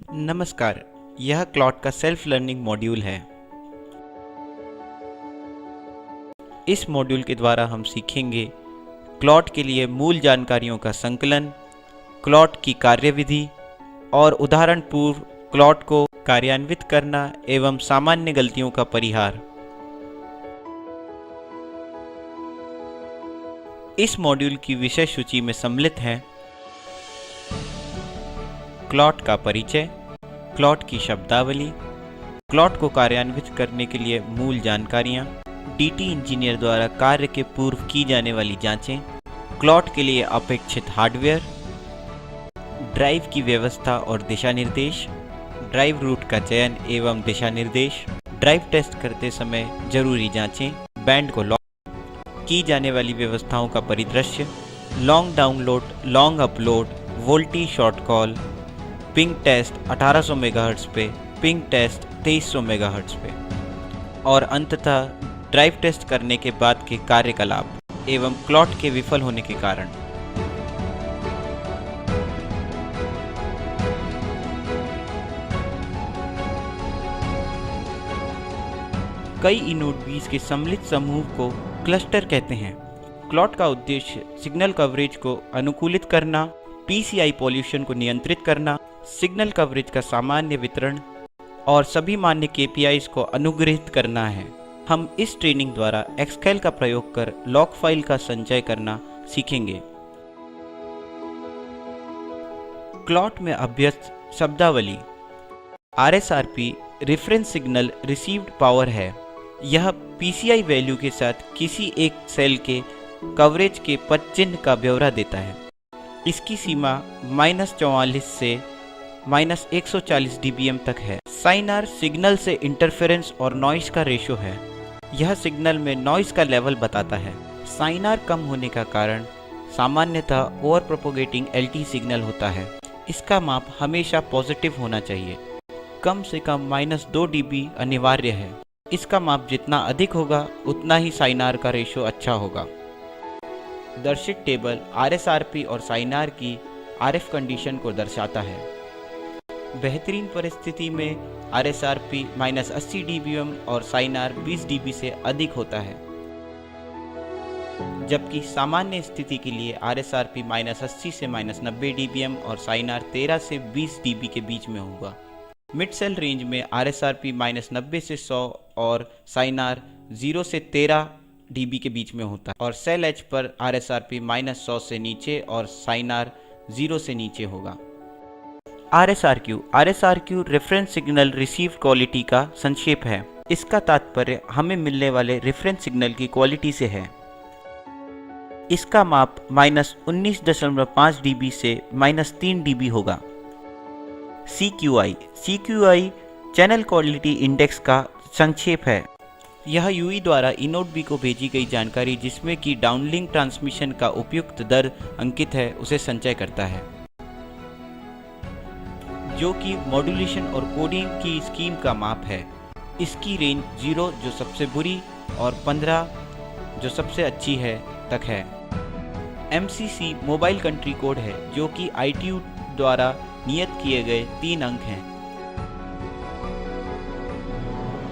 नमस्कार, यह क्लॉट का सेल्फ लर्निंग मॉड्यूल है। इस मॉड्यूल के द्वारा हम सीखेंगे क्लॉट के लिए मूल जानकारियों का संकलन, क्लॉट की कार्यविधि और उदाहरण पूर्व क्लॉट को कार्यान्वित करना एवं सामान्य गलतियों का परिहार। इस मॉड्यूल की विषय सूची में सम्मिलित हैं क्लॉट का परिचय, क्लॉट की शब्दावली, क्लॉट को कार्यान्वित करने के लिए मूल जानकारियाँ, डीटी इंजीनियर द्वारा कार्य के पूर्व की जाने वाली जांचें, क्लॉट के लिए अपेक्षित हार्डवेयर, ड्राइव की व्यवस्था और दिशा निर्देश, ड्राइव रूट का चयन एवं दिशा निर्देश, ड्राइव टेस्ट करते समय जरूरी जांचें, बैंड को लॉक की जाने वाली व्यवस्थाओं का परिदृश्य, long download, long upload, VoLTE short call, ping test 1800 megahertz पे, पिंग टेस्ट 2300 मेगाहर्ट्ज़ पे और अंततः ड्राइव टेस्ट करने के बाद के कार्यकलाप एवं क्लॉट के विफल होने के कारण। कई इनोड के सम्मिलित समूह को क्लस्टर कहते हैं। क्लॉट का उद्देश्य सिग्नल कवरेज को अनुकूलित करना, पीसीआई पॉल्यूशन को नियंत्रित करना, सिग्नल कवरेज का सामान्य वितरण और सभी मान्य केपीआईज को अनुग्रहित करना है। हम इस ट्रेनिंग द्वारा एक्सकेल का प्रयोग कर लॉग फाइल का संचय करना सीखेंगे। क्लॉट में अभ्यस्त शब्दावली। आरएसआरपी रेफरेंस सिग्नल रिसीव्ड पावर है। यह पीसीआई वैल्यू के साथ किसी एक सेल के कवरेज के पद चिन्ह का ब्यौरा देता है। इसकी सीमा -44 से -140 dBm तक है। साइनार सिग्नल से इंटरफेरेंस और नॉइस का रेशो है। यह सिग्नल में नॉइस का लेवल बताता है। साइनार कम होने का कारण सामान्यतः ओवर प्रोपोगेटिंग एलटी सिग्नल होता है। इसका माप हमेशा पॉजिटिव होना चाहिए। कम से कम -2 dB अनिवार्य है। इसका माप जितना अधिक होगा उतना ही साइनार का रेशो अच्छा होगा। दर्शित टेबल आरएसआरपी और साइनार की आरएफ कंडीशन को दर्शाता है। बेहतरीन परिस्थिति में आरएसआरपी -80 dBm और साइनार 20 dB से अधिक होता है, जबकि सामान्य स्थिति के लिए आरएसआरपी -80 से -90 dBm और साइनार 13 से 20 dB के बीच में होगा। मिड सेल रेंज में आरएसआरपी -90 से 100 और साइनार 0 से 13 dB के बीच में होता है और सेल एज पर आरएसआरपी -100 से नीचे और साइनार 0 से नीचे होगा। आरएसआरक्यू रेफरेंस सिग्नल रिसीव्ड क्वालिटी का संक्षेप है। इसका तात्पर्य हमें मिलने वाले रेफरेंस सिग्नल की क्वालिटी से है। इसका माप -19.5 dB से -3 dB होगा। CQI चैनल क्वालिटी इंडेक्स का संक्षेप है। यह यूई द्वारा इनोड बी को भेजी गई जानकारी जिसमें कि डाउनलिंक ट्रांसमिशन का उपयुक्त दर अंकित है उसे संचय करता है, जो कि मॉड्यूलेशन और कोडिंग की स्कीम का माप है। इसकी रेंज 0 जो सबसे बुरी और 15 जो सबसे अच्छी है तक है। MCC मोबाइल कंट्री कोड है जो कि ITU द्वारा नियत किए गए 3 अंक हैं।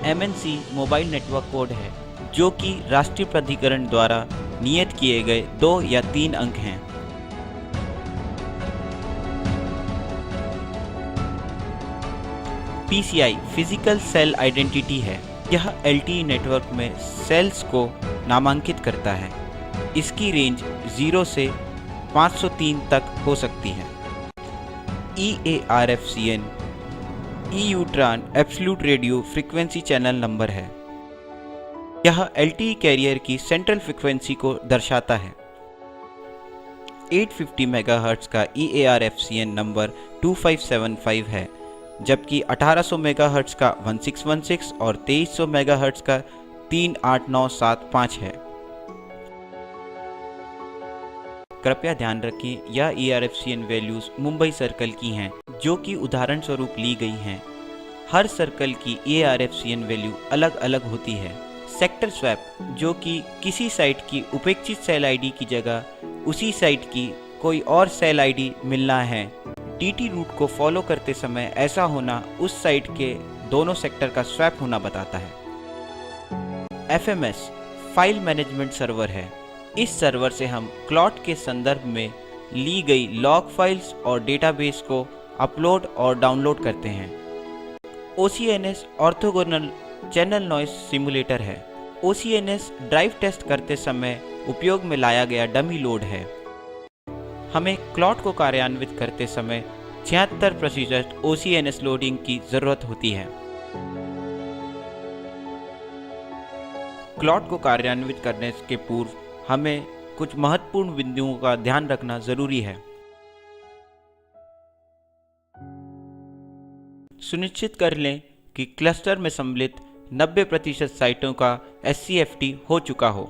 MNC मोबाइल नेटवर्क कोड है जो कि राष्ट्रीय प्राधिकरण द्वारा नियत किए गए 2 या 3 अंक हैं। PCI फिजिकल सेल आइडेंटिटी है। यह LTE नेटवर्क में सेल्स को नामांकित करता है। इसकी रेंज 0 से 503 तक हो सकती है। EARFCN EUTRAN absolute radio frequency channel number है। यह LTE कैरियर की सेंट्रल फ्रीक्वेंसी को दर्शाता है। 850 मेगाहर्ट्ज़ का EARFCN नंबर 2575 है, जबकि 1800 मेगाहर्ट्ज़ का 1616 और 2300 मेगाहर्ट्ज़ का 38975 है। कृपया ध्यान रखें यह EARFCN वैल्यूज मुंबई सर्कल की हैं, जो कि उदाहरण स्वरूप ली गई हैं। हर सर्कल की EARFCN वैल्यू अलग अलग होती है। सेक्टर स्वैप, जो कि किसी साइट की उपेक्षित सेल आईडी की जगह उसी साइट की कोई और सेल आईडी मिलना है, टीटी रूट को फॉलो करते समय ऐसा होना उस साइट के दोनों सेक्टर का स्वैप होना बताता है। एफएमएस फाइल मैनेजमेंट सर्वर है। इस सर्वर से हम क्लॉट के संदर्भ में ली गई लॉग फाइल्स और डेटाबेस को अपलोड और डाउनलोड करते हैं। OCNS orthogonal channel noise simulator है। OCNS ड्राइव टेस्ट करते समय उपयोग में लाया गया डमी लोड है। हमें क्लॉट को कार्यान्वित करते समय 76% OCNS लोडिंग की जरूरत होती है। क्लॉट को कार्यान्वित करने के पूर्व हमें कुछ महत्वपूर्ण बिंदुओं का ध्यान रखना जरूरी है। सुनिश्चित कर लें कि क्लस्टर में सम्मिलित 90% साइटों का SCFT हो चुका हो।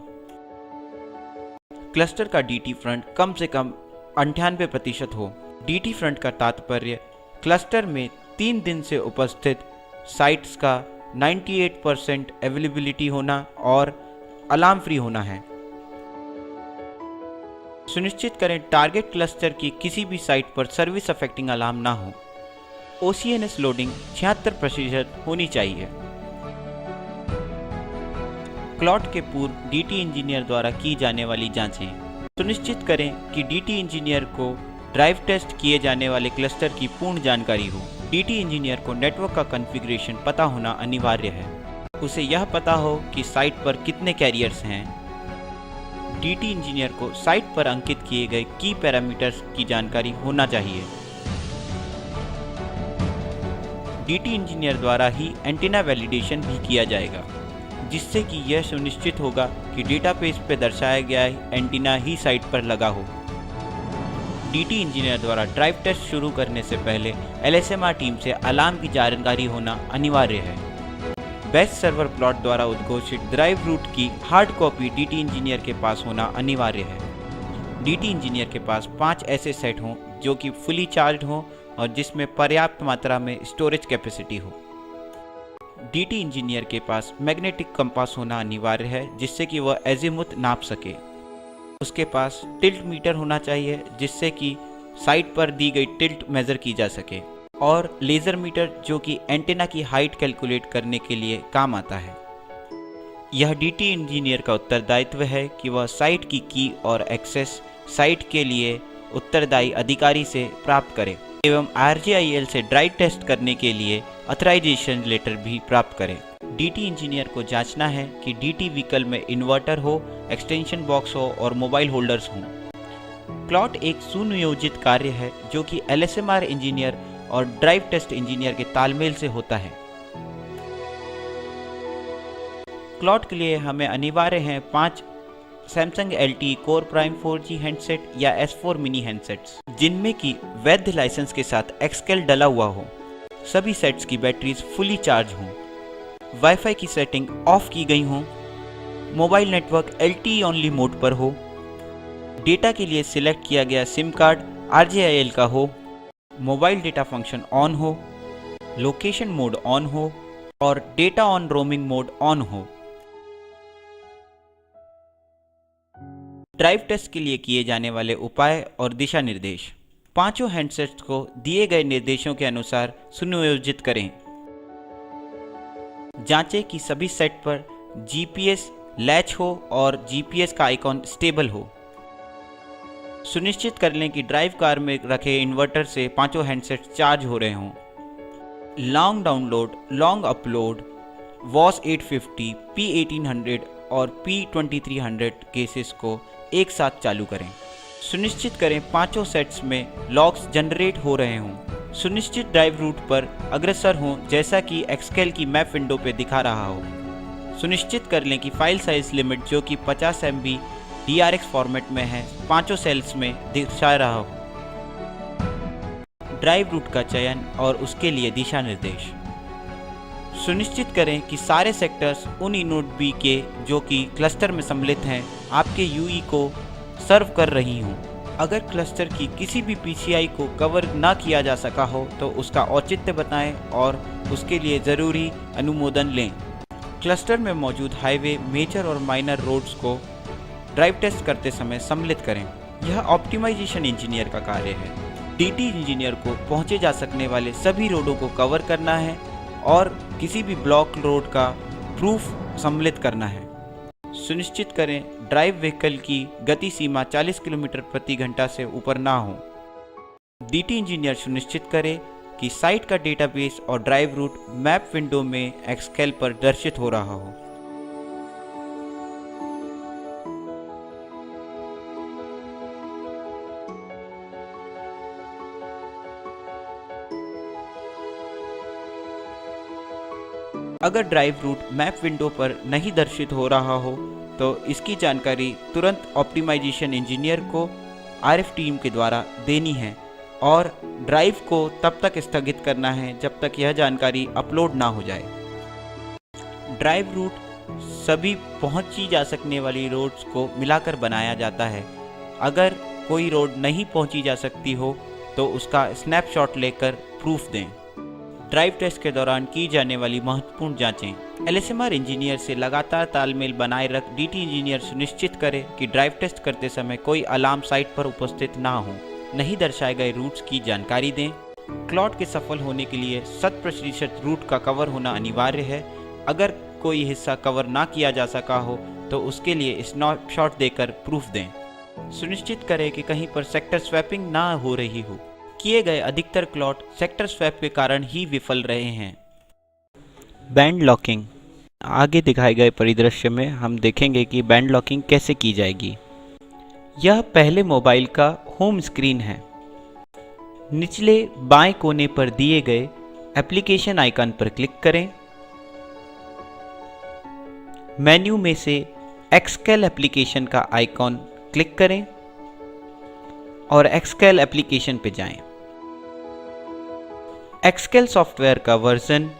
क्लस्टर का DT फ्रंट कम से कम 98% हो। DT फ्रंट का तात्पर्य क्लस्टर में 3 दिन से उपस्थित साइट्स का 98% अवेलेबिलिटी होना और अलार्म फ्री होना है। सुनिश्चित करें टारगेट क्लस्टर की किसी भी साइट पर सर्विस अफेक्टिंग अलार्म ना हो। OCNS लोडिंग 76% होनी चाहिए। क्लॉट के पूर्व DT इंजीनियर द्वारा की जाने वाली जांचें। सुनिश्चित करें कि DT इंजीनियर को ड्राइव टेस्ट किए जाने वाले क्लस्टर की पूर्ण जानकारी हो। DT इंजीनियर को नेटवर्क का कॉन्फ़िगरेशन पता होना अनिवार्य है। उसे यह पता हो कि साइट पर कितने कैरियर्स हैं। DT इंजीनियर को साइट पर अंकित किए गए की पैरामीटर्स की जानकारी होना चाहिए। DT इंजीनियर द्वारा ही एंटीना वैलिडेशन भी किया जाएगा, जिससे कि यह सुनिश्चित होगा कि डेटाबेस पर दर्शाया गया एंटीना ही साइट पर लगा हो। DT इंजीनियर द्वारा ड्राइव टेस्ट शुरू करने से पहले LSMR टीम से अलार्म की जानकारी होना अनिवार्य है। बेस्ट सर्वर प्लॉट द्वारा उद्घोषित ड्राइव रूट की हार्ड कॉपी DT इंजीनियर के पास होना अनिवार्य है। DT इंजीनियर के पास 5 ऐसे सेट हों जो कि फुली चार्ज हों और जिसमें पर्याप्त मात्रा में स्टोरेज कैपेसिटी हो। DT इंजीनियर के पास मैग्नेटिक कंपास होना अनिवार्य है, जिससे कि वह एजीमुथ नाप सके। उसके पास टिल्ट मीटर होना चाहिए, जिससे कि साइट पर दी गई टिल्ट मेजर की जा सके, और लेज़र मीटर जो कि एंटेना की हाइट कैलकुलेट करने के लिए काम आता है। यह DT इंजीनियर का उत्तरदायित्व है कि वह साइट की और एक्सेस साइट के लिए उत्तरदायी अधिकारी से प्राप्त करे एवं RJIL से ड्राइव टेस्ट करने के लिए ऑथराइजेशन लेटर भी प्राप्त करें। DT इंजीनियर को जांचना है कि DT व्हीकल में इन्वर्टर हो, एक्सटेंशन बॉक्स हो और मोबाइल होल्डर्स हों। क्लॉट एक सुनियोजित कार्य है जो कि LSMR इंजीनियर और ड्राइव टेस्ट इंजीनियर के तालमेल से होता है। क्लॉट के लिए हमें अनिवार्य हैं 5 Samsung LTE core prime 4G handset या S4 मिनी हैंडसेट्स, जिनमें की वैध लाइसेंस के साथ एक्सकेल डला हुआ हो। सभी सेट्स की बैटरीज फुली चार्ज हों, वाईफाई की सेटिंग ऑफ की गई हो, mobile network LTE only mode पर हो, डेटा के लिए सिलेक्ट किया गया सिम कार्ड RJIL का हो, मोबाइल डेटा फंक्शन ऑन हो, लोकेशन मोड ऑन हो और data on roaming mode on हो। ड्राइव टेस्ट के लिए किए जाने वाले उपाय और दिशा निर्देश। 5 हैंडसेट्स को दिए गए निर्देशों के अनुसार सुनियोजित करें। जांचें कि सभी सेट पर GPS लैच हो और GPS का आइकॉन स्टेबल हो। सुनिश्चित कर लें कि ड्राइव कार में रखे इन्वर्टर से 5 हैंडसेट चार्ज हो रहे हों। Long download, long upload, WOS 850, P1800 और P2300 केसेस को एक साथ चालू करें। सुनिश्चित करें 5 सेट्स में लॉग्स जनरेट हो रहे हों। सुनिश्चित ड्राइव रूट पर अग्रसर हों, जैसा कि एक्सकेल की मैप विंडो पर दिखा रहा हो। सुनिश्चित कर लें कि फाइल साइज लिमिट जो कि 50 MB DRX फॉर्मेट में है 5 सेल्स में दिखा रहा हो। ड्राइव रूट का चयन और उसके लिए दिशा निर्देश। सुनिश्चित करें कि सारे सेक्टर्स उन इनोड B के जो कि क्लस्टर में सम्मिलित हैं आपके UE को सर्व कर रही हों। अगर क्लस्टर की किसी भी PCI को कवर ना किया जा सका हो तो उसका औचित्य बताएं और उसके लिए ज़रूरी अनुमोदन लें। क्लस्टर में मौजूद हाईवे, मेजर और माइनर रोड्स को ड्राइव टेस्ट करते समय सम्मिलित करें। यह ऑप्टिमाइजेशन इंजीनियर का कार्य है। डीटी इंजीनियर को पहुंचे जा सकने वाले सभी रोडों को कवर करना है और किसी भी ब्लॉक रोड का प्रूफ सम्मिलित करना है। सुनिश्चित करें ड्राइव व्हीकल की गति सीमा 40 किलोमीटर प्रति घंटा से ऊपर ना हो। डीटी इंजीनियर सुनिश्चित करे कि साइट का डेटाबेस और ड्राइव रूट मैप विंडो में एक्सकेल पर दर्शित हो रहा हो। अगर ड्राइव रूट मैप विंडो पर नहीं दर्शित हो रहा हो तो इसकी जानकारी तुरंत ऑप्टिमाइजेशन इंजीनियर को आरएफ टीम के द्वारा देनी है और ड्राइव को तब तक स्थगित करना है जब तक यह जानकारी अपलोड ना हो जाए। ड्राइव रूट सभी पहुंची जा सकने वाली रोड्स को मिलाकर बनाया जाता है। अगर कोई रोड नहीं पहुंची जा सकती हो तो उसका स्नैपशॉट लेकर प्रूफ दें। ड्राइव टेस्ट के दौरान की जाने वाली महत्वपूर्ण जांचें। एलएसएमआर इंजीनियर से लगातार तालमेल बनाए रख डीटी इंजीनियर सुनिश्चित करे कि ड्राइव टेस्ट करते समय कोई अलार्म साइट पर उपस्थित ना हो। नहीं दर्शाए गए रूट्स की जानकारी दें। क्लॉट के सफल होने के लिए 100% रूट का कवर होना अनिवार्य है। अगर कोई हिस्सा कवर ना किया जा सका हो तो उसके लिए स्नैपशॉट देकर प्रूफ दें। सुनिश्चित करें कि कहीं पर सेक्टर स्वैपिंग ना हो रही हो। किए गए अधिकतर क्लॉट सेक्टर स्वैप के कारण ही विफल रहे हैं। Band locking. आगे दिखाए गए परिदृश्य में हम देखेंगे कि बैंड लॉकिंग कैसे की जाएगी। यह पहले मोबाइल का होम स्क्रीन है। निचले बाएं कोने पर दिए गए एप्लीकेशन आइकन पर क्लिक करें। मेन्यू में से एक्सकेल एप्लीकेशन का आइकॉन क्लिक करें और एक्सकेल एप्लीकेशन पे जाएं। एक्सकेल सॉफ्टवेयर का वर्जन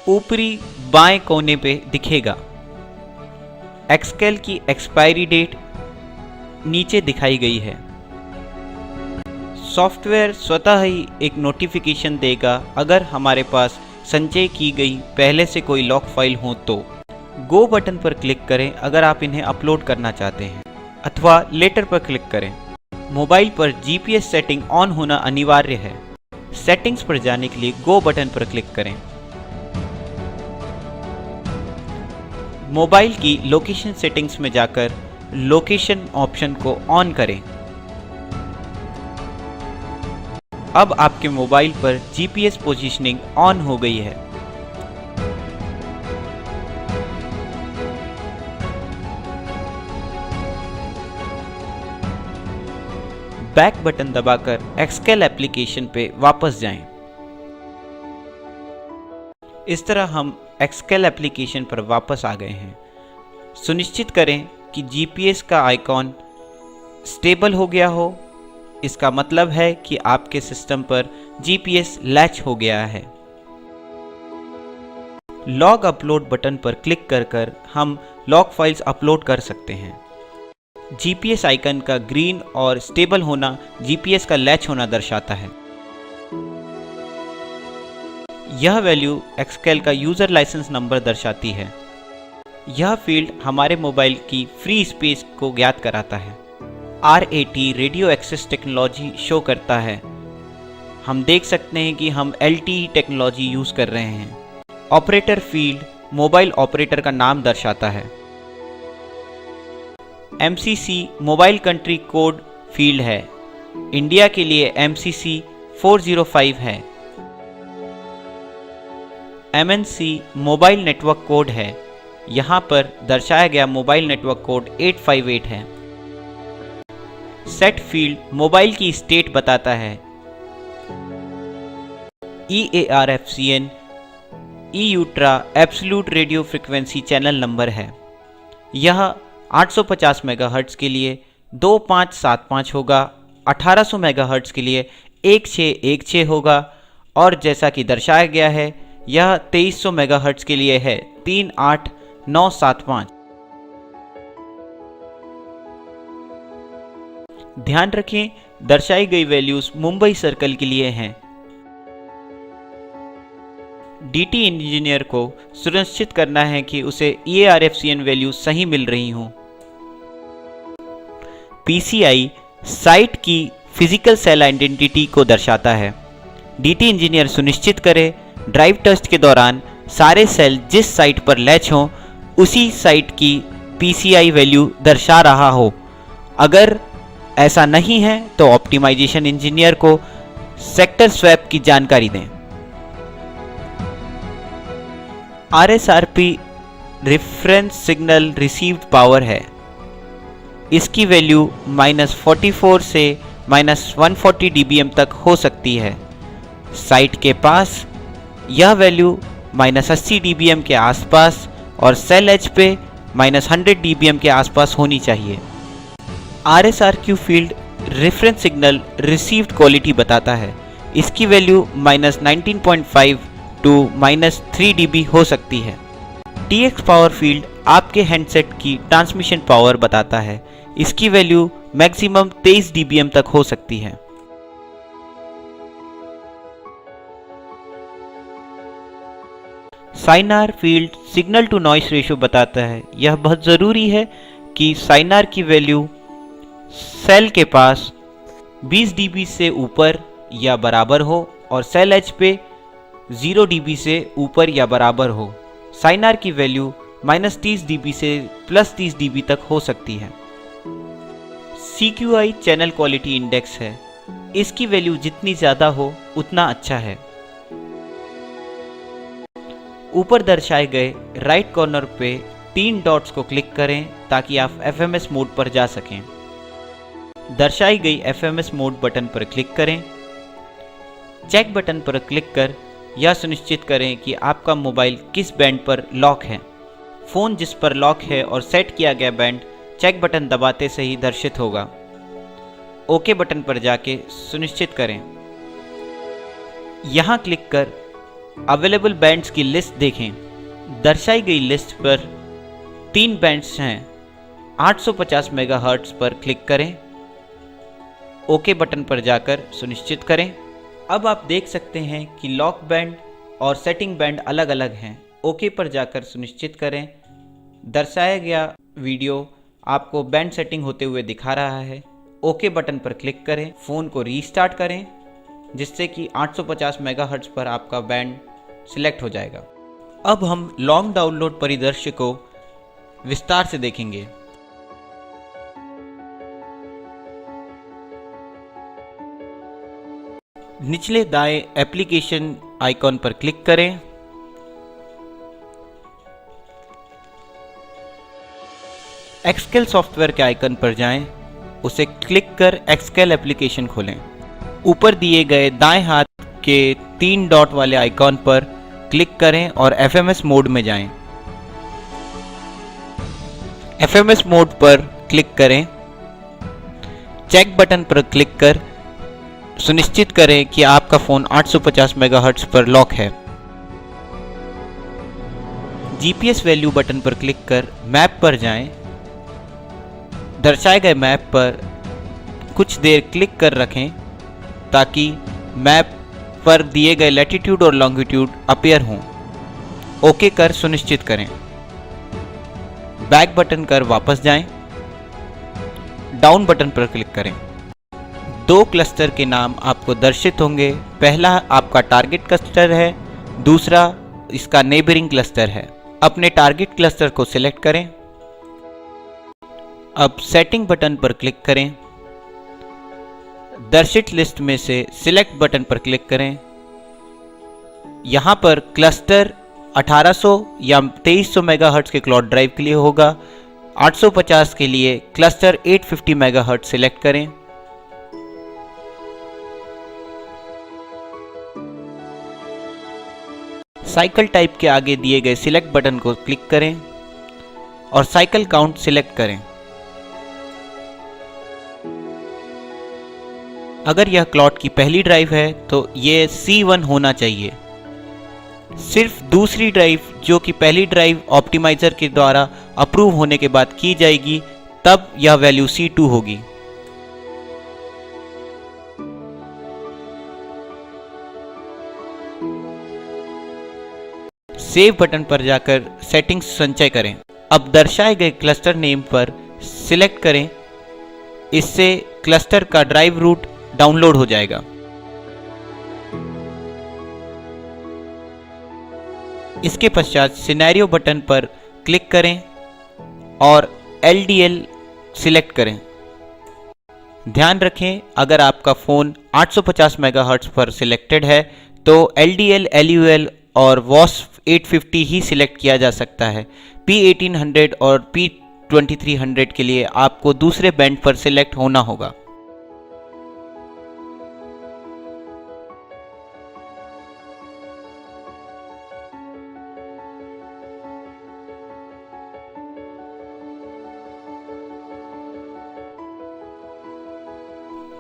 ऊपरी बाएं कोने पे दिखेगा। एक्सकेल की एक्सपायरी डेट नीचे दिखाई गई है। सॉफ्टवेयर स्वतः ही एक नोटिफिकेशन देगा अगर हमारे पास संचय की गई पहले से कोई लॉक फाइल हो तो। गो बटन पर क्लिक करें अगर आप इन्हें अपलोड करना चाहते हैं अथवा लेटर पर क्लिक करें। मोबाइल पर जीपीएस सेटिंग ऑन होना अनिवार्य है। सेटिंग्स पर जाने के लिए गो बटन पर क्लिक करें। मोबाइल की लोकेशन सेटिंग्स में जाकर लोकेशन ऑप्शन को ऑन करें। अब आपके मोबाइल पर जीपीएस पोजीशनिंग ऑन हो गई है। बैक बटन दबाकर एक्सकेल एप्लीकेशन पे वापस जाएं। इस तरह हम एक्सकेल एप्लीकेशन पर वापस आ गए हैं। सुनिश्चित करें कि जीपीएस का आइकॉन स्टेबल हो गया हो। इसका मतलब है कि आपके सिस्टम पर जीपीएस लैच हो गया है। लॉग अपलोड बटन पर क्लिक कर हम लॉग फाइल्स अपलोड कर सकते हैं। जीपीएस आइकन का ग्रीन और स्टेबल होना जीपीएस का लैच होना दर्शाता है। यह वैल्यू एक्सकेल का यूजर लाइसेंस नंबर दर्शाती है। यह फील्ड हमारे मोबाइल की फ्री स्पेस को ज्ञात कराता है। RAT radio access technology show करता है। हम देख सकते हैं कि हम LTE टेक्नोलॉजी यूज कर रहे हैं। ऑपरेटर फील्ड मोबाइल ऑपरेटर का नाम दर्शाता है। MCC mobile country code field है। इंडिया के लिए MCC 405 है। MNC मोबाइल नेटवर्क कोड है। यहाँ पर दर्शाया गया मोबाइल नेटवर्क कोड 858 है। सेट फील्ड मोबाइल की स्टेट बताता है। EARFCN EUTRA absolute radio frequency channel number है। यह 850 मेगाहर्ट्ज के लिए 2575 होगा, 1800 मेगाहर्ट्ज के लिए 1616 होगा और जैसा कि दर्शाया गया है यह 2300 मेगाहर्ट्ज के लिए है 38975। ध्यान रखें दर्शाई गई वैल्यूज मुंबई सर्कल के लिए हैं। डीटी इंजीनियर को सुनिश्चित करना है कि उसे EARFCN वैल्यू सही मिल रही हों। PCI साइट की फिजिकल सेल आइडेंटिटी को दर्शाता है। डीटी इंजीनियर सुनिश्चित करे ड्राइव टेस्ट के दौरान सारे सेल जिस साइट पर लैच हों उसी साइट की पीसीआई वैल्यू दर्शा रहा हो। अगर ऐसा नहीं है तो ऑप्टिमाइजेशन इंजीनियर को सेक्टर स्वैप की जानकारी दें। आरएसआरपी रेफरेंस सिग्नल रिसीव्ड पावर है। इसकी वैल्यू -44 से -140 dBm तक हो सकती है। साइट के पास यह वैल्यू -80 dBm के आसपास और सेल एज पे -100 dBm के आसपास होनी चाहिए। RSRQ field reference signal received quality बताता है। इसकी वैल्यू -19.5 टू -3 dB हो सकती है। TX पावर फील्ड आपके हैंडसेट की ट्रांसमिशन पावर बताता है। इसकी वैल्यू मैक्सिमम 23 dBm तक हो सकती है। SINR field signal to noise ratio बताता है। यह बहुत ज़रूरी है कि साइनार की वैल्यू सेल के पास 20 dB से ऊपर या बराबर हो और सेल एज पे 0 dB से ऊपर या बराबर हो। साइनार की वैल्यू -30 dB से +30 dB तक हो सकती है। CQI चैनल क्वालिटी इंडेक्स है। इसकी वैल्यू जितनी ज़्यादा हो उतना अच्छा है। ऊपर दर्शाए गए राइट कॉर्नर पे 3 डॉट्स को क्लिक करें ताकि आप FMS मोड पर जा सकें। दर्शाई गई FMS मोड बटन पर क्लिक करें। चेक बटन पर क्लिक कर यह सुनिश्चित करें कि आपका मोबाइल किस बैंड पर लॉक है। फ़ोन जिस पर लॉक है और सेट किया गया बैंड चेक बटन दबाते से ही दर्शित होगा। ओके बटन पर जाके सुनिश्चित करें। यहाँ क्लिक कर अवेलेबल बैंड्स की लिस्ट देखें। दर्शाई गई लिस्ट पर 3 बैंड्स हैं। 850 मेगाहर्ट्ज़ पर क्लिक करें। ओके बटन पर जाकर सुनिश्चित करें। अब आप देख सकते हैं कि लॉक बैंड और सेटिंग बैंड अलग अलग हैं। ओके पर जाकर सुनिश्चित करें। दर्शाया गया वीडियो आपको बैंड सेटिंग होते हुए दिखा रहा है। ओके बटन पर क्लिक करें। फ़ोन को रीस्टार्ट करें जिससे कि 850 मेगाहर्ट्ज़ पर आपका बैंड सिलेक्ट हो जाएगा। अब हम लॉन्ग डाउनलोड परिदृश्य को विस्तार से देखेंगे। निचले दाएं एप्लीकेशन आइकॉन पर क्लिक करें। एक्सकेल सॉफ्टवेयर के आइकन पर जाएं, उसे क्लिक कर एक्सकेल एप्लीकेशन खोलें। ऊपर दिए गए दाएं हाथ के 3 डॉट वाले आइकॉन पर क्लिक करें और FMS मोड में जाएं। FMS मोड पर क्लिक करें। चेक बटन पर क्लिक कर सुनिश्चित करें कि आपका फ़ोन 850 मेगाहर्ट्ज़ पर लॉक है। GPS वैल्यू बटन पर क्लिक कर मैप पर जाएं। दर्शाए गए मैप पर कुछ देर क्लिक कर रखें ताकि मैप पर दिए गए लैटिट्यूड और लॉन्गिट्यूड अपीयर हों। ओके कर सुनिश्चित करें। बैक बटन कर वापस जाएं। डाउन बटन पर क्लिक करें। 2 क्लस्टर के नाम आपको दर्शित होंगे। पहला आपका टारगेट क्लस्टर है, दूसरा इसका नेबरिंग क्लस्टर है। अपने टारगेट क्लस्टर को सिलेक्ट करें। अब सेटिंग बटन पर क्लिक करें। दर्शित लिस्ट में से सिलेक्ट बटन पर क्लिक करें। यहाँ पर क्लस्टर 1800 या 2300 मेगाहर्ट्ज़ के क्लाउड ड्राइव के लिए होगा। 850 के लिए क्लस्टर 850 मेगाहर्ट्ज़ सिलेक्ट करें। साइकिल टाइप के आगे दिए गए सिलेक्ट बटन को क्लिक करें और साइकिल काउंट सिलेक्ट करें। अगर यह क्लॉट की पहली ड्राइव है तो ये C1 होना चाहिए। सिर्फ दूसरी ड्राइव जो कि पहली ड्राइव ऑप्टिमाइजर के द्वारा अप्रूव होने के बाद की जाएगी तब यह वैल्यू C2 होगी। सेव बटन पर जाकर सेटिंग्स संचय करें। अब दर्शाए गए क्लस्टर नेम पर सिलेक्ट करें। इससे क्लस्टर का ड्राइव रूट डाउनलोड हो जाएगा। इसके पश्चात सिनेरियो बटन पर क्लिक करें और LDL सिलेक्ट करें। ध्यान रखें, अगर आपका फ़ोन 850 मेगाहर्ट्ज़ पर सिलेक्टेड है तो LDL, LUL और WASP 850 ही सिलेक्ट किया जा सकता है। P1800 और P2300 के लिए आपको दूसरे बैंड पर सिलेक्ट होना होगा।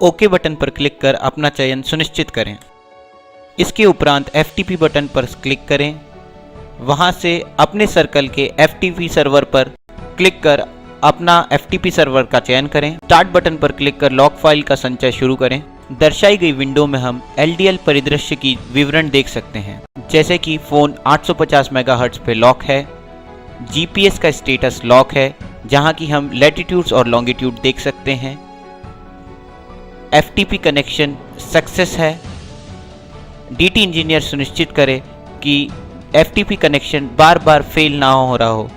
ओके बटन पर क्लिक कर अपना चयन सुनिश्चित करें। इसके उपरांत FTP बटन पर क्लिक करें। वहां से अपने सर्कल के FTP सर्वर पर क्लिक कर अपना FTP सर्वर का चयन करें। स्टार्ट बटन पर क्लिक कर लॉक फाइल का संचय शुरू करें। दर्शाई गई विंडो में हम LDL परिदृश्य की विवरण देख सकते हैं, जैसे कि फ़ोन 850 मेगाहर्ट्ज़ पे लॉक है, GPS का स्टेटस लॉक है, जहां की हम लैटिट्यूड्स और लॉन्गिट्यूड देख सकते हैं, FTP कनेक्शन सक्सेस है। DT इंजीनियर सुनिश्चित करे कि FTP कनेक्शन बार बार फेल ना हो रहा हो।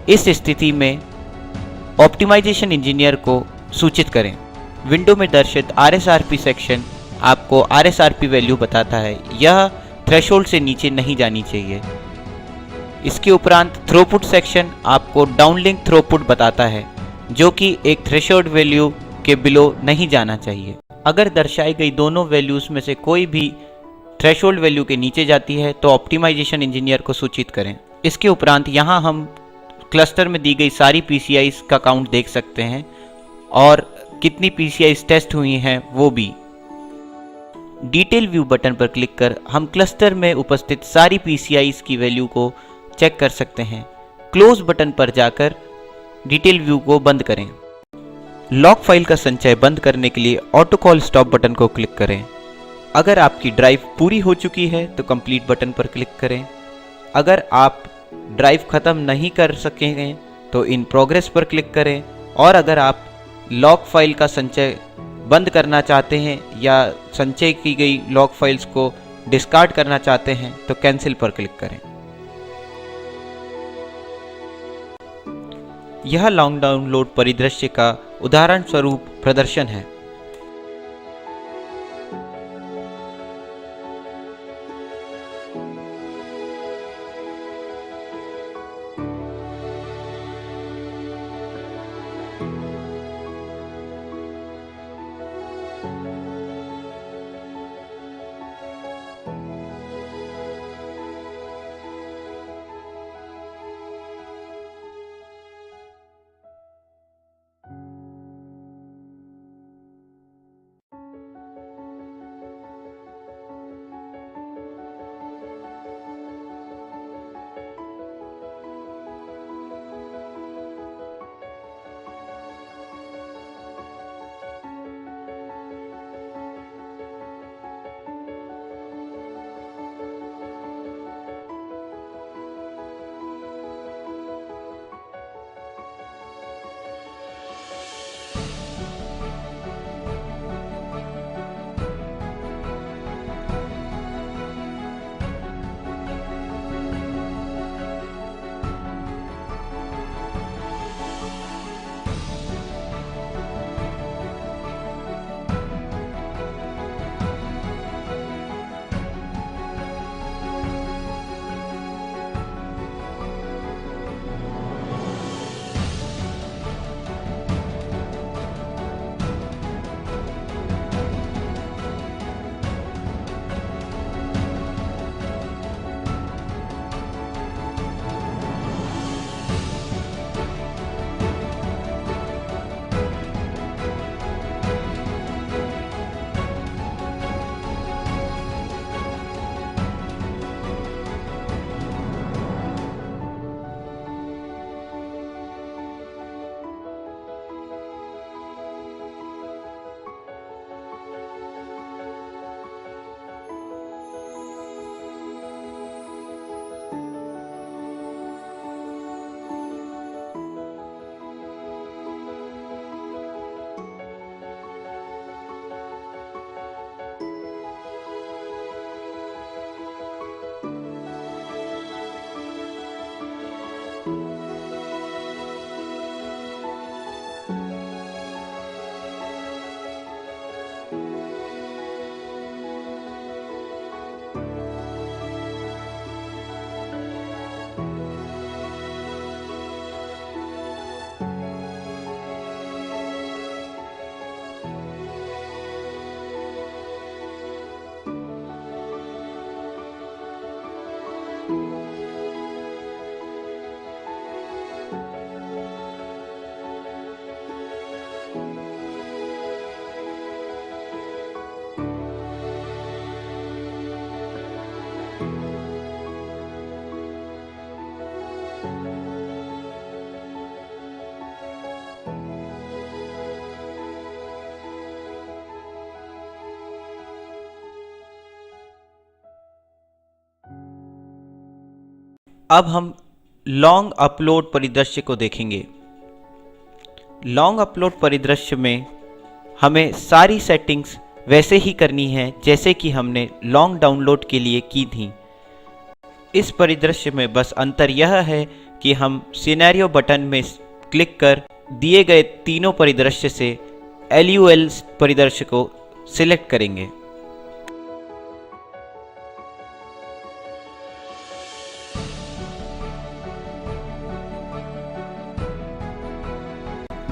इस स्थिति में ऑप्टिमाइजेशन इंजीनियर को सूचित करें। विंडो में दर्शित RSRP सेक्शन आपको RSRP वैल्यू बताता है। यह थ्रेशोल्ड से नीचे नहीं जानी चाहिए। इसके उपरांत थ्रोपुट सेक्शन आपको डाउनलिंक थ्रोपुट बताता है, जो कि एक थ्रेशोल्ड वैल्यू के बिलो नहीं जाना चाहिए। अगर दर्शाई गई दोनों वैल्यूज में से कोई भी थ्रेशोल्ड वैल्यू के नीचे जाती है तो ऑप्टिमाइजेशन इंजीनियर को सूचित करें। इसके उपरांत यहाँ हम क्लस्टर में दी गई सारी PCIs का काउंट देख सकते हैं और कितनी PCIs टेस्ट हुई हैं वो भी। डिटेल व्यू बटन पर क्लिक कर हम क्लस्टर में उपस्थित सारी PCIs की वैल्यू को चेक कर सकते हैं। क्लोज बटन पर जाकर डिटेल व्यू को बंद करें। लॉक फाइल का संचय बंद करने के लिए ऑटो कॉल स्टॉप बटन को क्लिक करें। अगर आपकी ड्राइव पूरी हो चुकी है तो कंप्लीट बटन पर क्लिक करें। अगर आप ड्राइव ख़त्म नहीं कर सकेंगे तो इन प्रोग्रेस पर क्लिक करें। और अगर आप लॉक फाइल का संचय बंद करना चाहते हैं या संचय की गई लॉक फाइल्स को डिस्कार्ड करना चाहते हैं तो कैंसिल पर क्लिक करें। यह लॉन्ग डाउनलोड परिदृश्य का उदाहरण स्वरूप प्रदर्शन है। अब हम लॉन्ग अपलोड परिदृश्य को देखेंगे। लॉन्ग अपलोड परिदृश्य में हमें सारी सेटिंग्स वैसे ही करनी है जैसे कि हमने लॉन्ग डाउनलोड के लिए की थी। इस परिदृश्य में बस अंतर यह है कि हम सिनेरियो बटन में क्लिक कर दिए गए तीनों परिदृश्य से LUL परिदृश्य को सिलेक्ट करेंगे।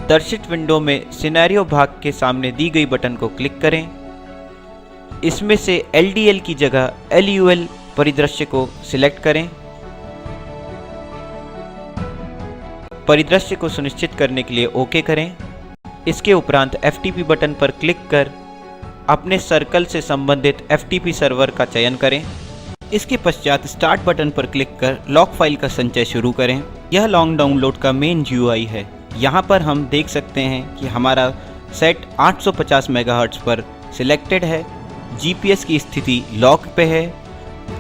दर्शित विंडो में सिनेरियो भाग के सामने दी गई बटन को क्लिक करें। इसमें से LDL की जगह LUL परिदृश्य को सिलेक्ट करें। परिदृश्य को सुनिश्चित करने के लिए ओके करें। इसके उपरांत FTP बटन पर क्लिक कर अपने सर्कल से संबंधित FTP सर्वर का चयन करें। इसके पश्चात स्टार्ट बटन पर क्लिक कर लॉग फाइल का संचय शुरू करें। यह लॉन्ग डाउनलोड का मेन GUI है। यहाँ पर हम देख सकते हैं कि हमारा सेट 850 मेगाहर्ट्ज पर सिलेक्टेड है। GPS की स्थिति लॉक पे है।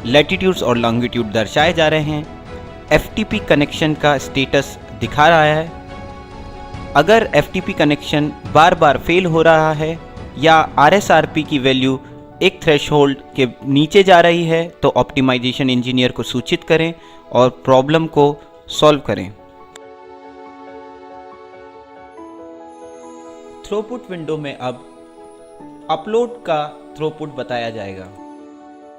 लैटिट्यूड्स और लॉन्गिट्यूड दर्शाए जा रहे हैं। FTP कनेक्शन का स्टेटस दिखा रहा है। अगर FTP कनेक्शन बार बार फेल हो रहा है या RSRP की वैल्यू एक थ्रेशहोल्ड के नीचे जा रही है तो ऑप्टिमाइजेशन इंजीनियर को सूचित करें और प्रॉब्लम को सॉल्व करें। थ्रूपुट विंडो में अब अपलोड का थ्रूपुट बताया जाएगा।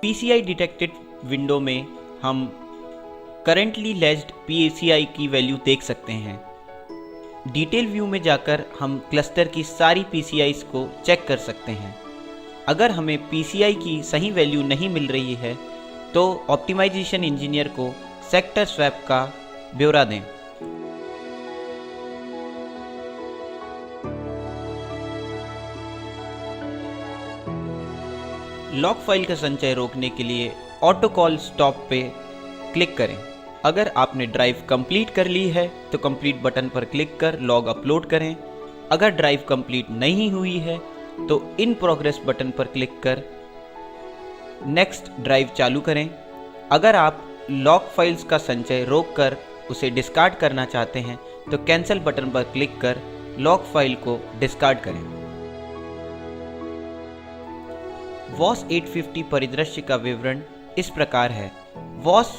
PCI डिटेक्टेड विंडो में हम करेंटली लेज्ड PCI की वैल्यू देख सकते हैं। डिटेल व्यू में जाकर हम क्लस्टर की सारी PCIs को चेक कर सकते हैं। अगर हमें PCI की सही वैल्यू नहीं मिल रही है तो ऑप्टिमाइजेशन इंजीनियर को सेक्टर स्वैप का ब्यौरा दें। लॉग फाइल का संचय रोकने के लिए ऑटो कॉल स्टॉप पे क्लिक करें। अगर आपने ड्राइव कंप्लीट कर ली है तो कंप्लीट बटन पर क्लिक कर लॉग अपलोड करें। अगर ड्राइव कंप्लीट नहीं हुई है तो इन प्रोग्रेस बटन पर क्लिक कर नेक्स्ट ड्राइव चालू करें। अगर आप लॉग फाइल्स का संचय रोक कर उसे डिस्कार्ड करना चाहते हैं तो कैंसिल बटन पर क्लिक कर लॉग फाइल को डिस्कार्ड करें। वॉस 850 परिदृश्य का विवरण इस प्रकार है। वॉस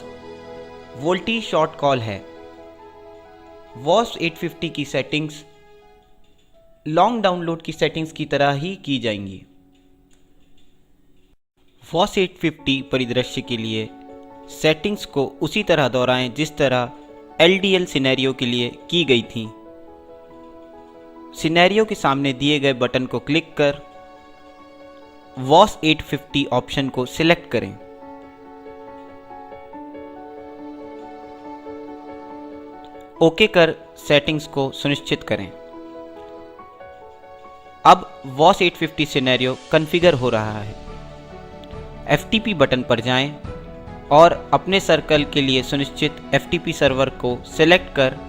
वोल्टी शॉर्ट कॉल है। वॉस 850 की सेटिंग्स लॉन्ग डाउनलोड की सेटिंग्स की तरह ही की जाएंगी। वॉस 850 परिदृश्य के लिए सेटिंग्स को उसी तरह दोहराएं जिस तरह LDL सिनेरियो के लिए की गई थी। सिनेरियो के सामने दिए गए बटन को क्लिक कर वॉस 850 ऑप्शन को सिलेक्ट करें। ओके कर सेटिंग्स को सुनिश्चित करें। अब वॉस 850 सिनेरियो कॉन्फ़िगर हो रहा है। FTP बटन पर जाएं और अपने सर्कल के लिए सुनिश्चित FTP सर्वर को सिलेक्ट कर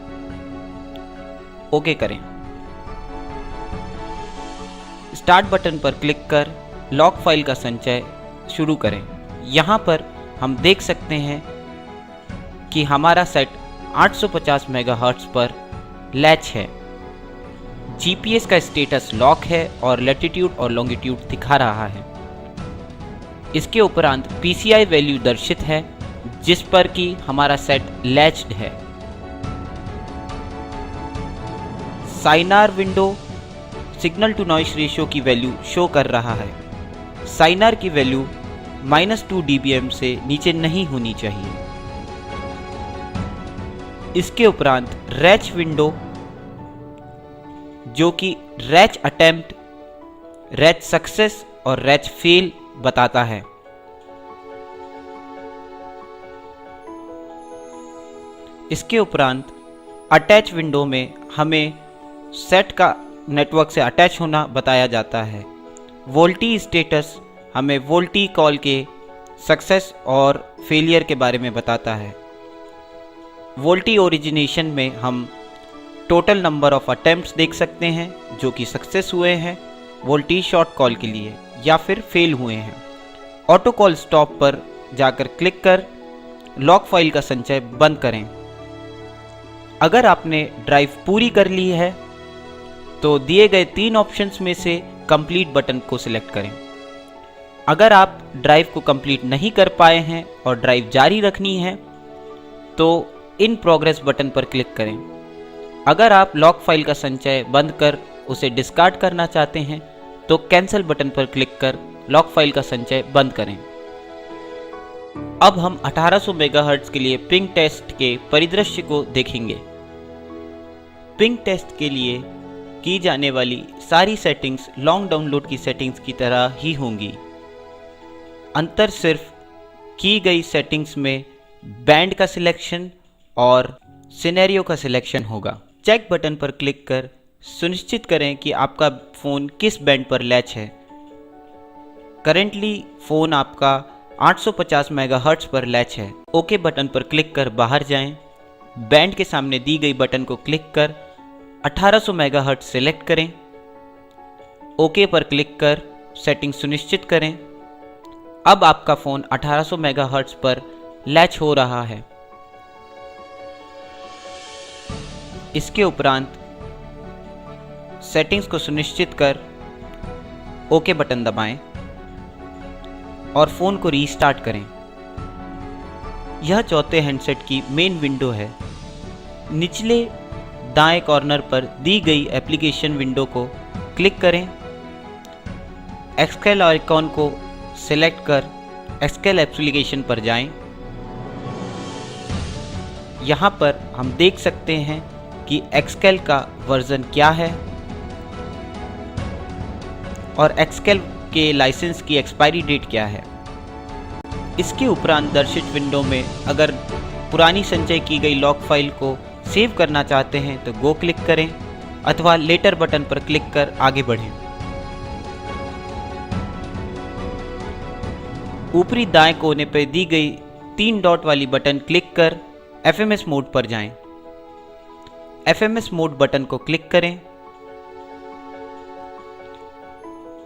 ओके करें। स्टार्ट बटन पर क्लिक कर लॉग फाइल का संचय शुरू करें। यहाँ पर हम देख सकते हैं कि हमारा सेट 850 मेगाहर्ट्ज पर लैच है। GPS का स्टेटस लॉक है और लैटिट्यूड और लॉन्गिट्यूड दिखा रहा है। इसके उपरांत PCI वैल्यू दर्शित है जिस पर कि हमारा सेट लैच्ड है। SINR window signal to noise ratio की वैल्यू शो कर रहा है। साइनार की वैल्यू -2 dBm से नीचे नहीं होनी चाहिए। इसके उपरांत रैच विंडो जो कि रैच अटेम्प्ट, रैच सक्सेस और रैच फेल बताता है। इसके उपरांत अटैच विंडो में हमें सेट का नेटवर्क से अटैच होना बताया जाता है। वोल्टी स्टेटस हमें वोल्टी कॉल के सक्सेस और फेलियर के बारे में बताता है। वोल्टी ओरिजिनेशन में हम टोटल नंबर ऑफ अटेम्प्ट्स देख सकते हैं जो कि सक्सेस हुए हैं वोल्टी शॉर्ट कॉल के लिए या फिर फेल हुए हैं। ऑटो कॉल स्टॉप पर जाकर क्लिक कर लॉक फाइल का संचय बंद करें। अगर आपने ड्राइव पूरी कर ली है तो दिए गए 3 ऑप्शंस में से कंप्लीट बटन को सिलेक्ट करें। अगर आप ड्राइव को कंप्लीट नहीं कर पाए हैं और ड्राइव जारी रखनी है तो इन प्रोग्रेस बटन पर क्लिक करें। अगर आप लॉक फाइल का संचय बंद कर उसे डिस्कार्ड करना चाहते हैं तो कैंसिल बटन पर क्लिक कर लॉक फाइल का संचय बंद करें। अब हम 1800 मेगाहर्ट्ज के लिए पिंग टेस्ट के परिदृश्य को देखेंगे। पिंग टेस्ट के लिए की जाने वाली सारी सेटिंग्स लॉन्ग डाउनलोड की सेटिंग्स की तरह ही होंगी। अंतर सिर्फ की गई सेटिंग्स में बैंड का सिलेक्शन और सिनेरियो का सिलेक्शन होगा। चेक बटन पर क्लिक कर सुनिश्चित करें कि आपका फ़ोन किस बैंड पर लैच है। करेंटली फ़ोन आपका 850 मेगाहर्ट्ज पर लैच है। ओके बटन पर क्लिक कर बाहर जाएं। बैंड के सामने दी गई बटन को क्लिक कर 1800 मेगाहर्ट्ज सेलेक्ट करें। ओके पर क्लिक कर सेटिंग सुनिश्चित करें। अब आपका फ़ोन 1800 मेगाहर्ट्ज पर लैच हो रहा है। इसके उपरांत सेटिंग्स को सुनिश्चित कर ओके बटन दबाएं और फ़ोन को रीस्टार्ट करें। यह चौथे हैंडसेट की मेन विंडो है। निचले दाएं कॉर्नर पर दी गई एप्लीकेशन विंडो को क्लिक करें। एक्सकेल आइकॉन को सिलेक्ट कर एक्सकेल एप्लीकेशन पर जाएं। यहाँ पर हम देख सकते हैं कि एक्सकेल का वर्जन क्या है और एक्सकेल के लाइसेंस की एक्सपायरी डेट क्या है। इसके उपरांत दर्शित विंडो में अगर पुरानी संचय की गई लॉक फाइल को सेव करना चाहते हैं तो गो क्लिक करें अथवा लेटर बटन पर क्लिक कर आगे बढ़ें। ऊपरी दाएं कोने पर दी गई 3 डॉट वाली बटन क्लिक कर FMS मोड पर जाएं। FMS मोड बटन को क्लिक करें।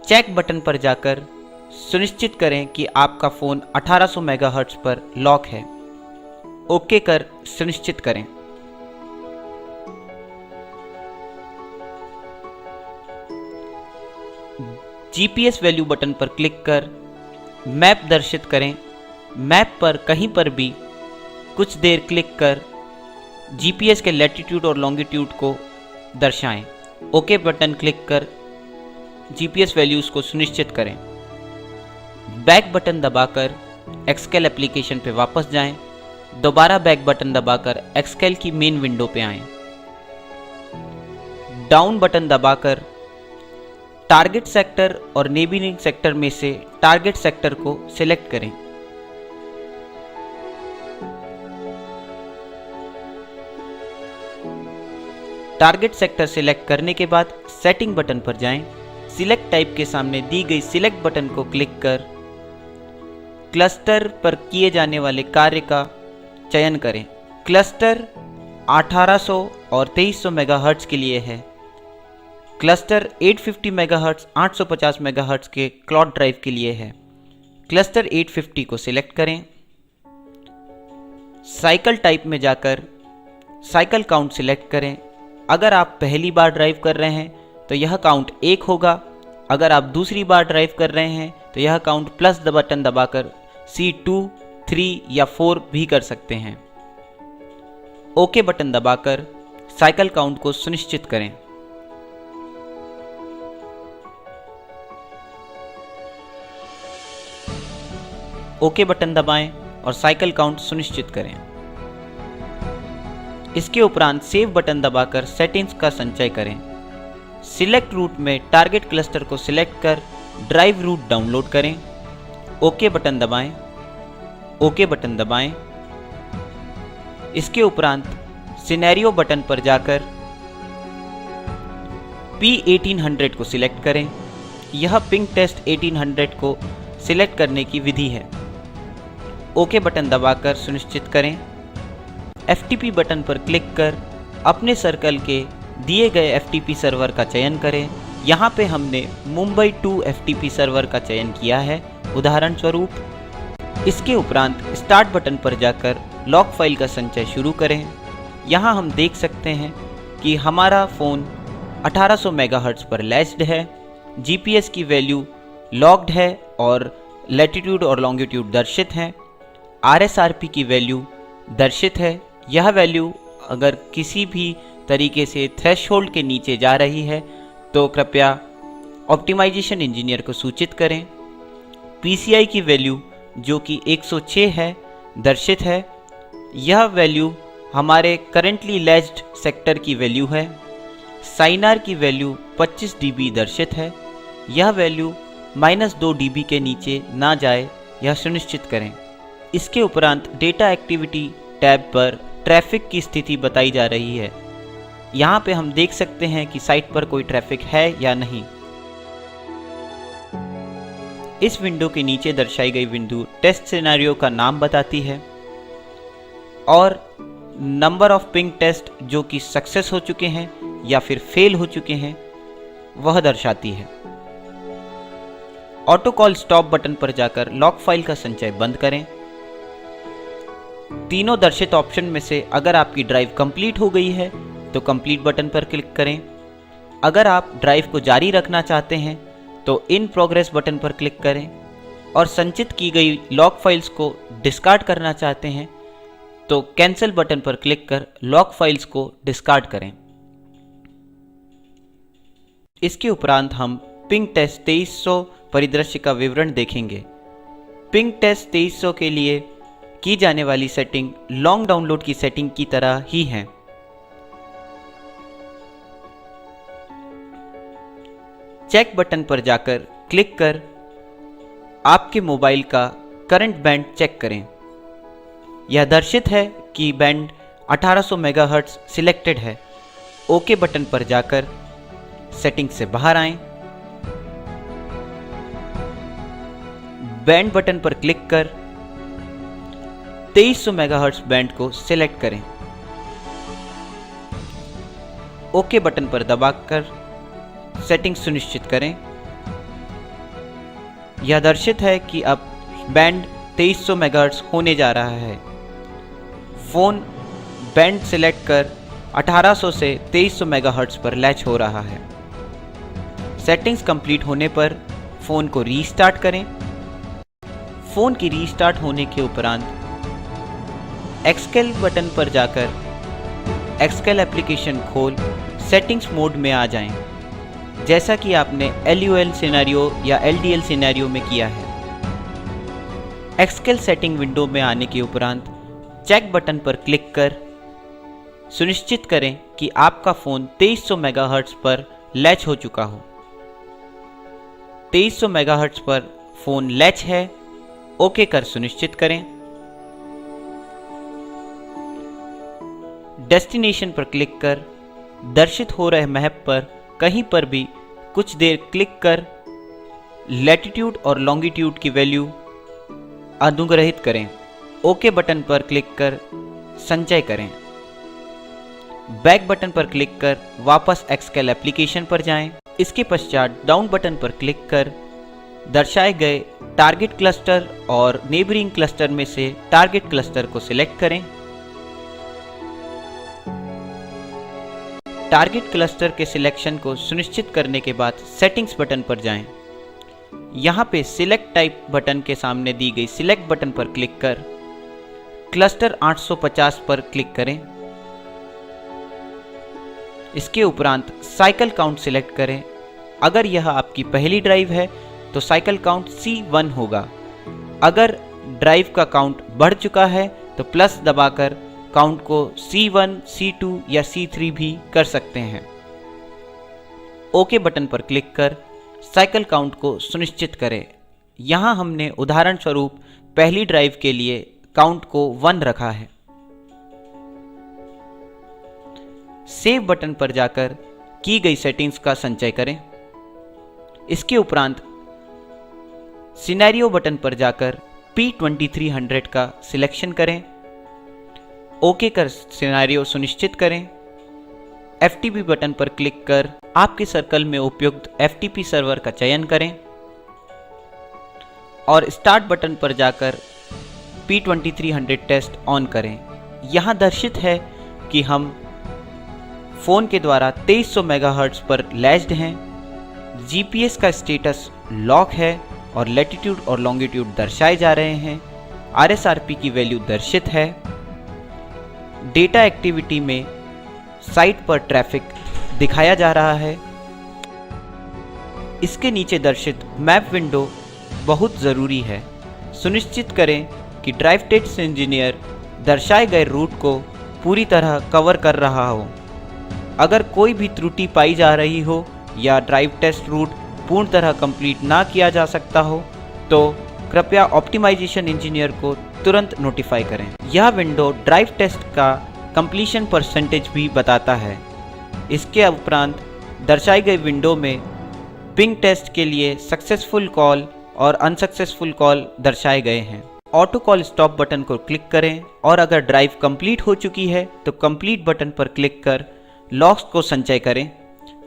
चेक बटन पर जाकर सुनिश्चित करें कि आपका फ़ोन 1800 मेगाहर्ट्ज पर लॉक है। ओके कर सुनिश्चित करें। GPS वैल्यू बटन पर क्लिक कर मैप दर्शित करें। मैप पर कहीं पर भी कुछ देर क्लिक कर GPS के लैटिट्यूड और लॉन्गिट्यूड को दर्शाएं। ओके बटन क्लिक कर GPS वैल्यूज़ को सुनिश्चित करें। बैक बटन दबाकर एक्सकेल एप्लीकेशन पे वापस जाएं। दोबारा बैक बटन दबाकर एक्सकेल की मेन विंडो पे आएं। डाउन बटन दबाकर टारगेट सेक्टर और नेबरिंग सेक्टर में से टारगेट सेक्टर को सिलेक्ट करें। टारगेट सेक्टर सिलेक्ट करने के बाद सेटिंग बटन पर जाएं। सिलेक्ट टाइप के सामने दी गई सिलेक्ट बटन को क्लिक कर क्लस्टर पर किए जाने वाले कार्य का चयन करें। क्लस्टर 1800 और 2300 मेगाहर्ट्ज के लिए है। क्लस्टर 850 मेगाहर्ट्ज 850 मेगाहर्ट्ज के क्लॉड ड्राइव के लिए है। क्लस्टर 850 को सिलेक्ट करें। साइकिल टाइप में जाकर साइकिल काउंट सिलेक्ट करें। अगर आप पहली बार ड्राइव कर रहे हैं तो यह काउंट 1 होगा। अगर आप दूसरी बार ड्राइव कर रहे हैं तो यह काउंट प्लस बटन दबाकर C2, 3 या 4 भी कर सकते हैं। ओके बटन दबाकर साइकिल काउंट को सुनिश्चित करें। ओके बटन दबाएं और साइकिल काउंट सुनिश्चित करें। इसके उपरांत सेव बटन दबाकर सेटिंग्स का संचय करें। सिलेक्ट रूट में टारगेट क्लस्टर को सिलेक्ट कर ड्राइव रूट डाउनलोड करें। ओके बटन दबाएं। ओके बटन दबाएं। इसके उपरांत सिनेरियो बटन पर जाकर P1800 को सिलेक्ट करें। यह पिंग टेस्ट 1800 को सिलेक्ट करने की विधि है। ओके बटन दबाकर सुनिश्चित करें। FTP बटन पर क्लिक कर अपने सर्कल के दिए गए FTP सर्वर का चयन करें। यहाँ पे हमने मुंबई 2 FTP सर्वर का चयन किया है उदाहरण स्वरूप। इसके उपरांत स्टार्ट बटन पर जाकर लॉक फाइल का संचय शुरू करें। यहाँ हम देख सकते हैं कि हमारा फ़ोन 1800 मेगाहर्ट्ज़ पर लैच्ड है, जीपीएस की वैल्यू लॉक्ड है और लैटिट्यूड और लॉन्गिट्यूड दर्शित हैं, आरएसआरपी की वैल्यू दर्शित है। यह वैल्यू अगर किसी भी तरीके से थ्रेशहोल्ड के नीचे जा रही है तो कृपया ऑप्टिमाइजेशन इंजीनियर को सूचित करें। पीसीआई की वैल्यू जो कि 106 है दर्शित है। यह वैल्यू हमारे करंटली लैच्ड सेक्टर की वैल्यू है। साइनार की वैल्यू 25 dB दर्शित है। यह वैल्यू -2 dB के नीचे ना जाए यह सुनिश्चित करें। इसके उपरांत डेटा एक्टिविटी टैब पर ट्रैफिक की स्थिति बताई जा रही है। यहाँ पे हम देख सकते हैं कि साइट पर कोई ट्रैफिक है या नहीं। इस विंडो के नीचे दर्शाई गई विंडो टेस्ट सिनेरियो का नाम बताती है और नंबर ऑफ पिंग टेस्ट जो कि सक्सेस हो चुके हैं या फिर फेल हो चुके हैं वह दर्शाती है। ऑटो कॉल स्टॉप बटन पर जाकर लॉक फाइल का संचय बंद करें। तीनों दर्शित ऑप्शन में से अगर आपकी ड्राइव कंप्लीट हो गई है तो कंप्लीट बटन पर क्लिक करें। अगर आप ड्राइव को जारी रखना चाहते हैं तो इन प्रोग्रेस बटन पर क्लिक करें और संचित की गई लॉक फाइल्स को डिस्कार्ड करना चाहते हैं तो कैंसिल बटन पर क्लिक कर लॉक फाइल्स को डिस्कार्ड करें। इसके उपरांत हम पिंग टेस्ट 2300 परिदृश्य का विवरण देखेंगे। पिंग टेस्ट 2300 के लिए की जाने वाली सेटिंग लॉन्ग डाउनलोड की सेटिंग की तरह ही है। चेक बटन पर जाकर क्लिक कर आपके मोबाइल का करंट बैंड चेक करें। यह दर्शित है कि बैंड 1800 मेगाहर्ट्ज़ सिलेक्टेड है। ओके बटन पर जाकर सेटिंग से बाहर आएं। बैंड बटन पर क्लिक कर 2300 मेगाहर्ट्ज़ बैंड को सिलेक्ट करें। ओके बटन पर दबाकर सेटिंग सुनिश्चित करें। यह दर्शित है कि अब बैंड 2300 मेगाहर्ट्ज़ होने जा रहा है। फ़ोन बैंड सिलेक्ट कर 1800 से 2300 मेगाहर्ट्ज़ पर लैच हो रहा है। सेटिंग्स कंप्लीट होने पर फ़ोन को रीस्टार्ट करें। फ़ोन की रीस्टार्ट होने के उपरांत एक्सकेल बटन पर जाकर एक्सकेल एप्लीकेशन खोल सेटिंग्स मोड में आ जाएं, जैसा कि आपने LUL सिनेरियो या LDL सिनेरियो में किया है। एक्सकेल सेटिंग विंडो में आने के उपरांत चेक बटन पर क्लिक कर सुनिश्चित करें कि आपका फ़ोन 2300 मेगाहर्ट्ज़ पर लैच हो चुका हो। 2300 मेगाहर्ट्ज़ पर फ़ोन लैच है, ओके कर सुनिश्चित करें। डेस्टिनेशन पर क्लिक कर दर्शित हो रहे मैप पर कहीं पर भी कुछ देर क्लिक कर लैटिट्यूड और लॉन्गिट्यूड की वैल्यू अनुग्रहित करें। ओके बटन पर क्लिक कर संचय करें। बैक बटन पर क्लिक कर वापस एक्सकेल एप्लीकेशन पर जाएं। इसके पश्चात डाउन बटन पर क्लिक कर दर्शाए गए टारगेट क्लस्टर और नेबरिंग क्लस्टर में से टारगेट क्लस्टर को सिलेक्ट करें। टारगेट क्लस्टर के सिलेक्शन को सुनिश्चित करने के बाद सेटिंग्स बटन पर जाएं। यहाँ पे सिलेक्ट टाइप बटन के सामने दी गई सिलेक्ट बटन पर क्लिक कर क्लस्टर 850 पर क्लिक करें। इसके उपरांत साइकिल काउंट सिलेक्ट करें। अगर यह आपकी पहली ड्राइव है तो साइकिल काउंट C1 होगा। अगर ड्राइव का काउंट बढ़ चुका है तो प्लस दबाकर काउंट को C1, C2 या C3 भी कर सकते हैं। ओके बटन पर क्लिक कर साइकिल काउंट को सुनिश्चित करें। यहाँ हमने उदाहरण स्वरूप पहली ड्राइव के लिए काउंट को 1 रखा है। सेव बटन पर जाकर की गई सेटिंग्स का संचय करें। इसके उपरांत सिनेरियो बटन पर जाकर P2300 का सिलेक्शन करें। ओके कर सिनेरियो सुनिश्चित करें। FTP बटन पर क्लिक कर आपके सर्कल में उपयुक्त FTP सर्वर का चयन करें और स्टार्ट बटन पर जाकर P2300 टेस्ट ऑन करें। यहाँ दर्शित है कि हम फ़ोन के द्वारा 2300 मेगाहर्ट्ज़ पर लैस्ड हैं। जीपीएस का स्टेटस लॉक है और लैटिट्यूड और लॉन्गिट्यूड दर्शाए जा रहे हैं। आरएसआरपी की वैल्यू दर्शित है। डेटा एक्टिविटी में साइट पर ट्रैफिक दिखाया जा रहा है। इसके नीचे दर्शित मैप विंडो बहुत ज़रूरी है। सुनिश्चित करें कि ड्राइव टेस्ट इंजीनियर दर्शाए गए रूट को पूरी तरह कवर कर रहा हो। अगर कोई भी त्रुटि पाई जा रही हो या ड्राइव टेस्ट रूट पूर्ण तरह कंप्लीट ना किया जा सकता हो तो कृपया ऑप्टिमाइजेशन इंजीनियर को तुरंत नोटिफाई करें। यह विंडो ड्राइव टेस्ट का कंप्लीशन परसेंटेज भी बताता है। इसके उपरांत दर्शाई गई विंडो में पिंग टेस्ट के लिए सक्सेसफुल कॉल और अनसक्सेसफुल कॉल दर्शाए गए हैं। ऑटो कॉल स्टॉप बटन को क्लिक करें और अगर ड्राइव कंप्लीट हो चुकी है तो कंप्लीट बटन पर क्लिक कर लॉग्स को संचय करें।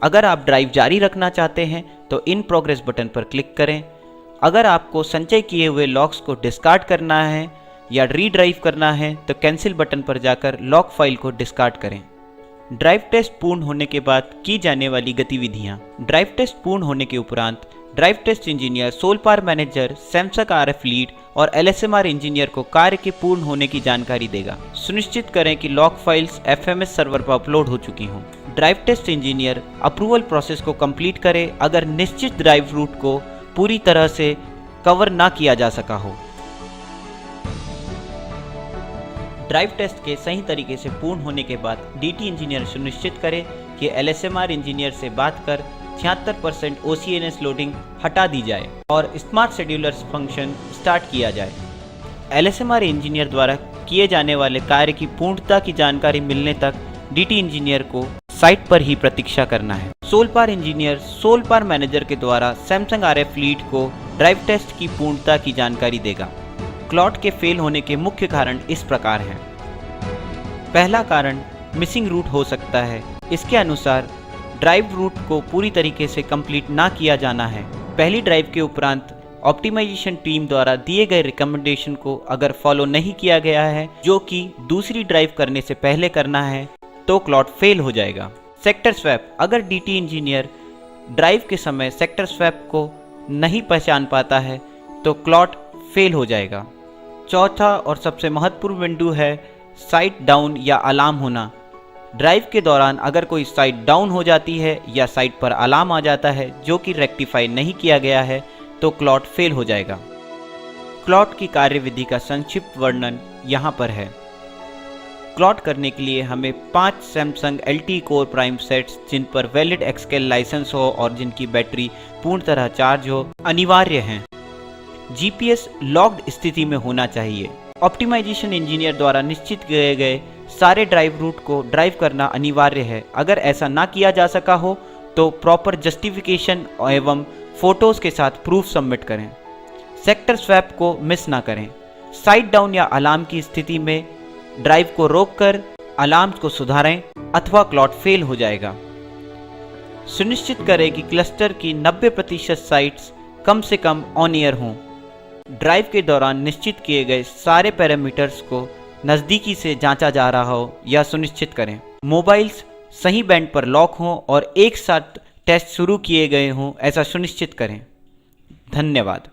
अगर आप ड्राइव जारी रखना चाहते हैं तो इन प्रोग्रेस बटन पर क्लिक करें। अगर आपको संचय किए हुए लॉग्स को डिस्कार्ड करना है या रीड्राइव करना है तो कैंसिल बटन पर जाकर लॉग फाइल को डिस्कार्ड करें। ड्राइव टेस्ट पूर्ण होने के बाद की जाने वाली गतिविधियां। ड्राइव टेस्ट पूर्ण होने के उपरांत ड्राइव टेस्ट इंजीनियर, सोलपार मैनेजर, सैमसंग आरएफ लीड और एलएसएमआर इंजीनियर को कार्य के पूर्ण होने की जानकारी देगा। सुनिश्चित करें कि लॉग फाइल्स एफएमएस सर्वर पर अपलोड हो चुकी हों। Drive test engineer approval process को कंप्लीट करे अगर निश्चित ड्राइव रूट को पूरी तरह से कवर ना किया जा सका हो। ड्राइव टेस्ट के सही तरीके से पूर्ण होने के बाद डीटी इंजीनियर सुनिश्चित करे कि एलएसएमआर इंजीनियर से बात कर 76% OCNS लोडिंग हटा दी जाए और स्मार्ट शेड्यूलर्स फंक्शन स्टार्ट किया जाए। एलएसएमआर इंजीनियर द्वारा किए जाने वाले कार्य की पूर्णता की जानकारी मिलने तक डीटी इंजीनियर को साइट पर ही प्रतीक्षा करना है। सोलपार इंजीनियर सोलपार मैनेजर के द्वारा सैमसंग आरएफ लीड को ड्राइव टेस्ट की पूर्णता की जानकारी देगा। क्लॉट के फेल होने के मुख्य कारण इस प्रकार हैं। पहला कारण मिसिंग रूट हो सकता है। इसके अनुसार ड्राइव रूट को पूरी तरीके से कंप्लीट ना किया जाना है। पहली ड्राइव के उपरांत ऑप्टिमाइजेशन टीम द्वारा दिए गए रिकमेंडेशन को अगर फॉलो नहीं किया गया है, जो कि दूसरी ड्राइव करने से पहले करना है, तो क्लॉट फेल हो जाएगा। Sector swap. अगर डीटी इंजीनियर ड्राइव के समय सेक्टर स्वैप को नहीं पहचान पाता है तो क्लॉट फेल हो जाएगा। चौथा और सबसे महत्वपूर्ण बिंदु है साइट डाउन या अलार्म होना। ड्राइव के दौरान अगर कोई साइट डाउन हो जाती है या साइट पर अलार्म आ जाता है जो कि रेक्टिफाई नहीं किया गया है तो क्लॉट फेल हो जाएगा। क्लॉट की कार्यविधि का संक्षिप्त वर्णन यहाँ पर है। क्लॉट करने के लिए हमें 5 Samsung LTE core prime sets जिन पर वैलिड एक्सकेल लाइसेंस हो और जिनकी बैटरी पूर्ण तरह चार्ज हो अनिवार्य हैं। जीपीएस लॉक्ड स्थिति में होना चाहिए। ऑप्टिमाइजेशन इंजीनियर द्वारा निश्चित किए गए सारे ड्राइव रूट को ड्राइव करना अनिवार्य है। अगर ऐसा ना किया जा सका हो तो प्रॉपर जस्टिफिकेशन एवं फोटोज के साथ प्रूफ सबमिट करें। सेक्टर स्वैप को मिस ना करें। साइट डाउन या अलार्म की स्थिति में ड्राइव को रोककर अलार्म को सुधारें अथवा क्लॉट फेल हो जाएगा। सुनिश्चित करें कि क्लस्टर की 90% साइट्स कम से कम ऑन एयर हों। ड्राइव के दौरान निश्चित किए गए सारे पैरामीटर्स को नज़दीकी से जांचा जा रहा हो यह सुनिश्चित करें। मोबाइल्स सही बैंड पर लॉक हों और एक साथ टेस्ट शुरू किए गए हों ऐसा सुनिश्चित करें। धन्यवाद।